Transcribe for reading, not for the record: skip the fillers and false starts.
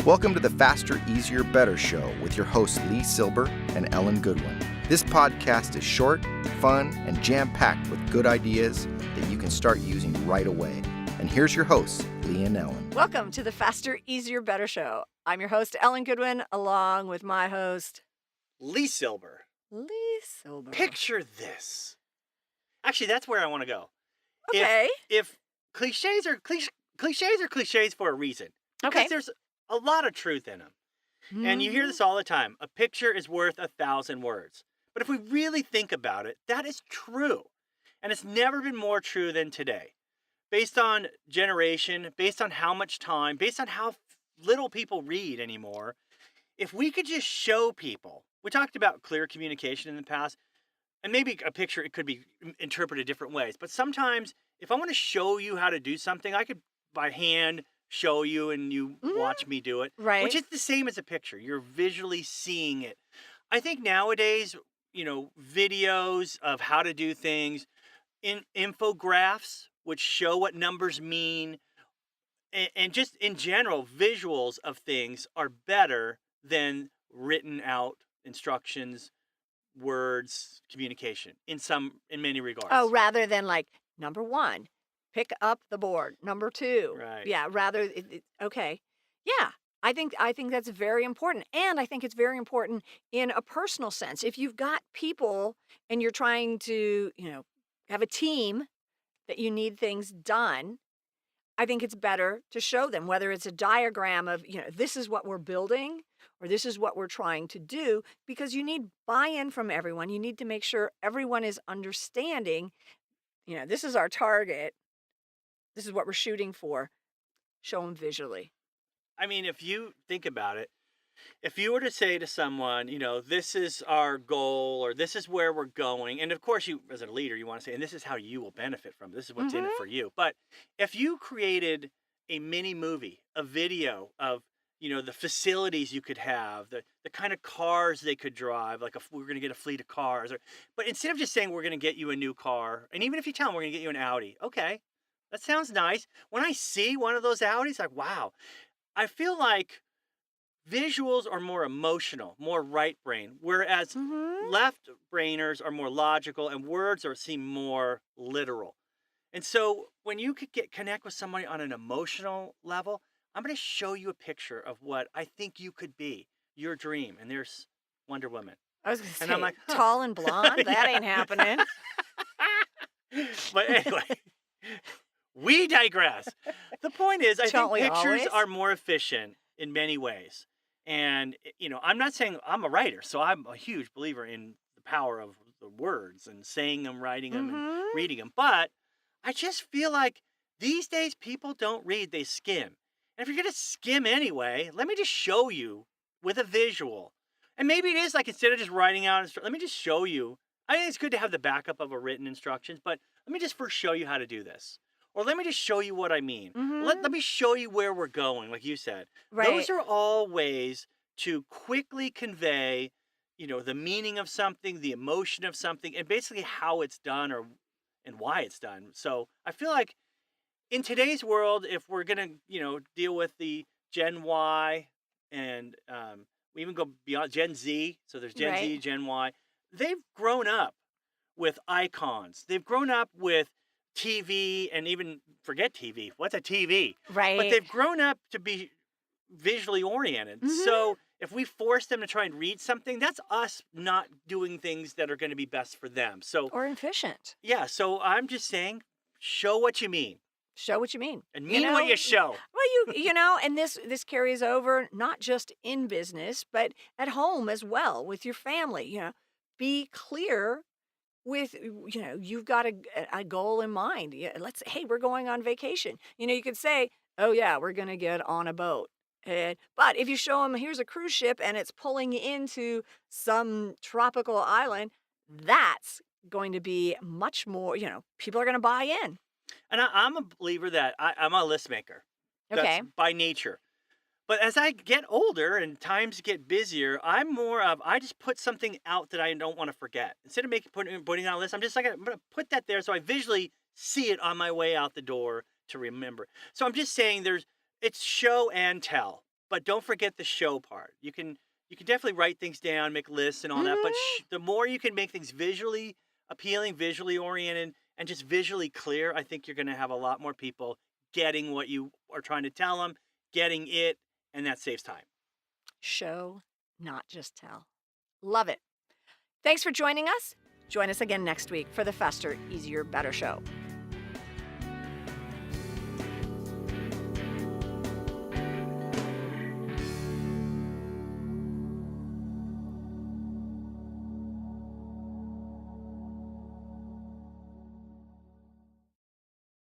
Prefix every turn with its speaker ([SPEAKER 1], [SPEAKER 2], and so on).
[SPEAKER 1] Welcome to the Faster, Easier, Better show with your hosts LeeSilber and Ellen Goodwin. This podcast is short, fun, and jam-packed with good ideas that you can start using right away. And here's your hosts, Lee and Ellen.
[SPEAKER 2] Welcome to the Faster, Easier, Better show. I'm your host, Ellen Goodwin, along with my host,
[SPEAKER 3] LeeSilber.
[SPEAKER 2] LeeSilber.
[SPEAKER 3] Picture this. Actually, that's where I want to go.
[SPEAKER 2] Okay.
[SPEAKER 3] If cliches are cliches for a reason. Because
[SPEAKER 2] Okay.
[SPEAKER 3] there's a lot of truth in them. And you hear this all the time. A picture is worth 1,000 words. But if we really think about it, that is true. And it's never been more true than today. Based on generation, based on how much time, based on how little people read anymore, if we could just show people, we talked about clear communication in the past, and maybe a picture, it could be interpreted different ways. But sometimes if I want to show you how to do something, I could by hand show you and you watch me do it.
[SPEAKER 2] Right.
[SPEAKER 3] Which is the same as a picture. You're visually seeing it. I think nowadays, videos of how to do things, infographics, which show what numbers mean, and just in general, visuals of things are better than written out instructions, words, communication in many regards.
[SPEAKER 2] Oh, rather than like, number one, pick up the board. Number two.
[SPEAKER 3] Right.
[SPEAKER 2] Yeah, okay. Yeah. I think that's very important. And I think it's very important in a personal sense. If you've got people and you're trying to, have a team that you need things done, I think it's better to show them, whether it's a diagram of, this is what we're building or this is what we're trying to do, because you need buy-in from everyone. You need to make sure everyone is understanding, this is our target. This is what we're shooting for. Show them visually.
[SPEAKER 3] I mean, if you think about it, if you were to say to someone, this is our goal or this is where we're going, and of course you as a leader, you want to say, and this is how you will benefit from it. This is what's in it for you. But if you created a mini movie, a video of, the facilities you could have, the kind of cars they could drive, like we're going to get a fleet of cars. But instead of just saying we're going to get you a new car, and even if you tell them we're going to get you an Audi, okay, that sounds nice. When I see one of those Audis, like, wow, I feel like visuals are more emotional, more right brain, whereas left brainers are more logical and words seem more literal. And so when you could connect with somebody on an emotional level, I'm going to show you a picture of what I think you could be, your dream. And there's Wonder Woman.
[SPEAKER 2] I was going to say,
[SPEAKER 3] And I'm like, huh.
[SPEAKER 2] tall and blonde? That ain't happening.
[SPEAKER 3] But anyway, we digress. The point is, I think pictures are more efficient in many ways. And, I'm not saying I'm a writer, so I'm a huge believer in the power of the words and saying them, writing them, and reading them. But I just feel like these days people don't read, they skim. And if you're going to skim anyway, let me just show you with a visual. And maybe it is like instead of just writing out, let me just show you. I think it's good to have the backup of a written instructions, but let me just first show you how to do this. Or let me just show you what I mean. Let me show you where we're going, like you said.
[SPEAKER 2] Right.
[SPEAKER 3] Those are all ways to quickly convey, the meaning of something, the emotion of something, and basically how it's done and why it's done. So I feel like in today's world, if we're going to, deal with the Gen Y and we even go beyond Gen Z, so there's Gen Z, Gen Y, they've grown up with icons. They've grown up with TV, and even forget TV. What's a TV?
[SPEAKER 2] Right.
[SPEAKER 3] But they've grown up to be visually oriented. So if we force them to try and read something, that's us not doing things that are going to be best for them. So
[SPEAKER 2] or efficient.
[SPEAKER 3] Yeah. So I'm just saying, show what you mean.
[SPEAKER 2] Show what you mean.
[SPEAKER 3] And mean what you show.
[SPEAKER 2] Well, and this carries over not just in business, but at home as well with your family. Be clear with, you've got a goal in mind. Yeah, hey, we're going on vacation. You could say, oh yeah, we're going to get on a boat. But if you show them, here's a cruise ship and it's pulling into some tropical island, that's going to be much more, people are going to buy in.
[SPEAKER 3] And I'm a believer that I'm a list maker.
[SPEAKER 2] Okay.
[SPEAKER 3] That's by nature. But as I get older and times get busier, I'm more of, I just put something out that I don't want to forget. Instead of putting on a list, I'm just like, I'm going to put that there so I visually see it on my way out the door to remember. So I'm just saying it's show and tell. but don't forget the show part. You can definitely write things down, make lists and all that, but
[SPEAKER 2] Mhm.
[SPEAKER 3] the more you can make things visually appealing, visually oriented, and just visually clear, I think you're going to have a lot more people getting what you are trying to tell them, getting it, and that saves time.
[SPEAKER 2] Show, not just tell. Love it. Thanks for joining us. Join us again next week for the Faster, Easier, Better show.